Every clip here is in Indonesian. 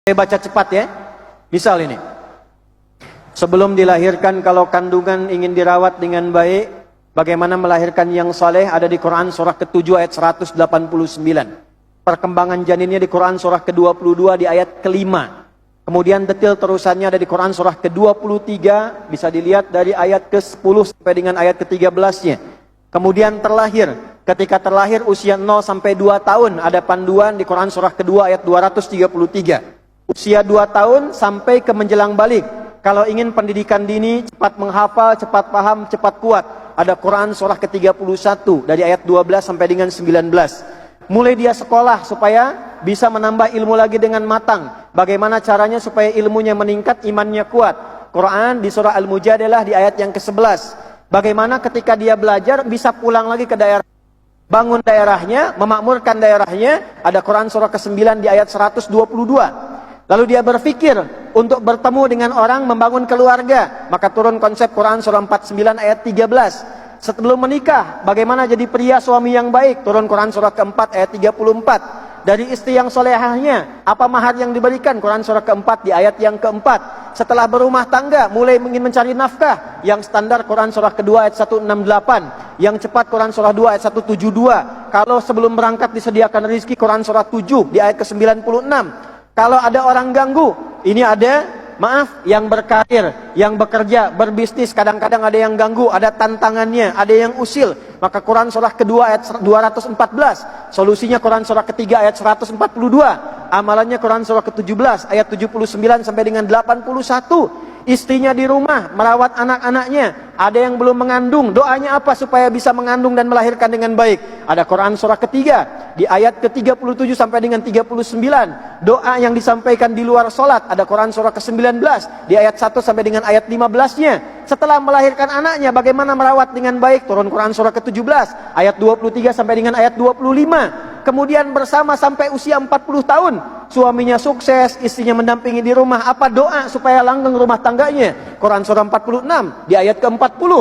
Saya baca cepat ya. Misal ini. Sebelum dilahirkan kalau kandungan ingin dirawat dengan baik, bagaimana melahirkan yang saleh ada di Quran surah ke-7 ayat 189. Perkembangan janinnya di Quran surah ke-22 di ayat ke-5. Kemudian detail terusannya ada di Quran surah ke-23, bisa dilihat dari ayat ke-10 sampai dengan ayat ke-13-nya. Kemudian terlahir, ketika terlahir usia 0 sampai 2 tahun ada panduan di Quran surah kedua ayat 233. Usia 2 tahun sampai ke menjelang balik. Kalau ingin pendidikan dini, cepat menghafal, cepat paham, cepat kuat, ada Quran surah ke-31 dari ayat 12 sampai dengan 19. Mulai dia sekolah supaya bisa menambah ilmu lagi dengan matang. Bagaimana caranya supaya ilmunya meningkat, imannya kuat. Quran di surah Al-Mujadalah di ayat yang ke-11. Bagaimana ketika dia belajar bisa pulang lagi ke daerah, bangun daerahnya, memakmurkan daerahnya, ada Quran surah ke-9 di ayat 122. Lalu dia berpikir untuk bertemu dengan orang, membangun keluarga, maka turun konsep Quran surah 49 ayat 13. Sebelum menikah, bagaimana jadi pria suami yang baik, turun Quran surah ke-4 ayat 34. Dari istri yang solehahnya, apa mahar yang diberikan, Quran surah ke-4 di ayat yang ke-4. Setelah berumah tangga, mulai ingin mencari nafkah, yang standar Quran surah kedua ayat 168. Yang cepat Quran surah 2 ayat 172. Kalau sebelum berangkat disediakan rezeki, Quran surah 7 di ayat ke-96. Kalau ada orang ganggu, ini ada, maaf, yang berkarir, yang bekerja, berbisnis, kadang-kadang ada yang ganggu, ada tantangannya, ada yang usil. Maka Quran surah kedua ayat 214. Solusinya Quran surah ketiga ayat 142. Amalannya Quran surah ke-17 ayat 79 sampai dengan 81. Istrinya di rumah merawat anak-anaknya, ada yang belum mengandung, doanya apa supaya bisa mengandung dan melahirkan dengan baik? Ada Quran surah ketiga di ayat ke-37 sampai dengan 39. Doa yang disampaikan di luar salat, ada Quran surah ke-19 di ayat 1 sampai dengan ayat 15-nya. Setelah melahirkan anaknya, bagaimana merawat dengan baik? Turun Quran surah ke-17 ayat 23 sampai dengan ayat 25. Kemudian bersama sampai usia 40 tahun, suaminya sukses, istrinya mendampingi di rumah, apa doa supaya langgeng rumah tangganya? Quran surah 46 di ayat ke-40.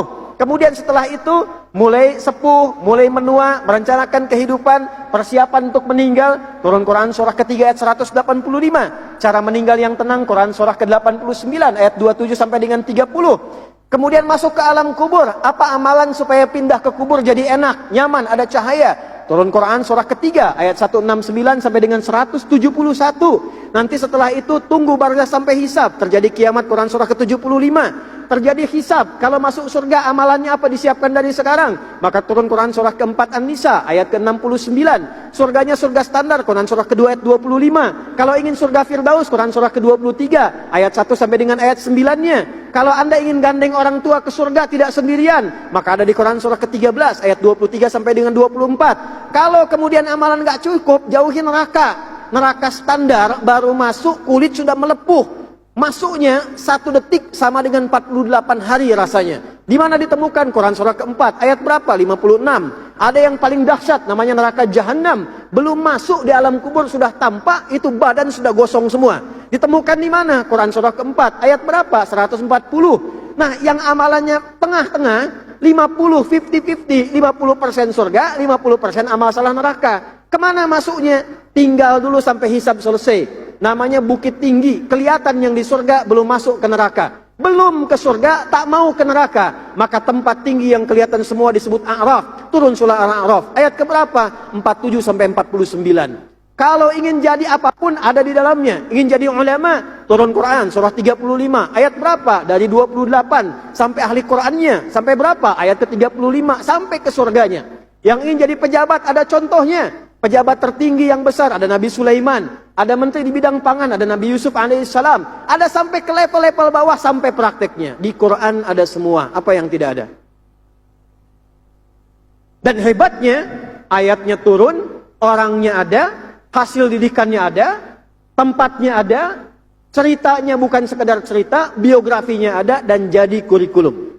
Kemudian setelah itu mulai sepuh, mulai menua, merencanakan kehidupan, persiapan untuk meninggal, turun Quran surah ketiga ayat 185. Cara meninggal yang tenang, Quran surah ke-89 ayat 27 sampai dengan 30. Kemudian masuk ke alam kubur, apa amalan supaya pindah ke kubur jadi enak, nyaman, ada cahaya? Turun Quran surah ketiga ayat 169 sampai dengan 171. Nanti setelah itu tunggu barzah sampai hisab, terjadi kiamat, Quran surah ke-75. Terjadi hisab, kalau masuk surga amalannya apa disiapkan dari sekarang? Maka turun Quran surah ke-4 An-Nisa ayat ke-69. Surganya surga standar, Quran surah kedua ayat 25. Kalau ingin surga Firdaus, Quran surah ke-23 ayat 1 sampai dengan ayat 9-nya. Kalau Anda ingin gandeng orang tua ke surga tidak sendirian, maka ada di Quran surah ke-13 ayat 23 sampai dengan 24. Kalau kemudian amalan nggak cukup, jauhi neraka. Neraka standar baru masuk kulit sudah melepuh. Masuknya 1 detik sama dengan 48 hari rasanya. Di mana ditemukan? Quran surah ke-4 ayat berapa? 56. Ada yang paling dahsyat namanya neraka jahanam. Belum masuk di alam kubur sudah tampak, itu badan sudah gosong semua. Ditemukan di mana? Quran surah ke-4 ayat berapa? 140. Nah, yang amalannya tengah-tengah, 50, 50-50, 50% surga, 50% amal salah neraka. Kemana masuknya? Tinggal dulu sampai hisab selesai. Namanya bukit tinggi, kelihatan yang di surga, belum masuk ke neraka. Belum ke surga, tak mau ke neraka. Maka tempat tinggi yang kelihatan semua disebut A'raf. Turun surah A'raf. Ayat keberapa? 47 sampai 49. Kalau ingin jadi apapun ada di dalamnya. Ingin jadi ulama, turun Quran surah 35. Ayat berapa? Dari 28 sampai ahli Qurannya. Sampai berapa? Ayat ke-35 sampai ke surganya. Yang ingin jadi pejabat ada contohnya. Pejabat tertinggi yang besar, ada Nabi Sulaiman, ada menteri di bidang pangan, ada Nabi Yusuf alaihissalam, ada sampai ke level-level bawah, sampai prakteknya. Di Quran ada semua, apa yang tidak ada? Dan hebatnya, ayatnya turun, orangnya ada, hasil didikannya ada, tempatnya ada, ceritanya bukan sekedar cerita, biografinya ada, dan jadi kurikulum.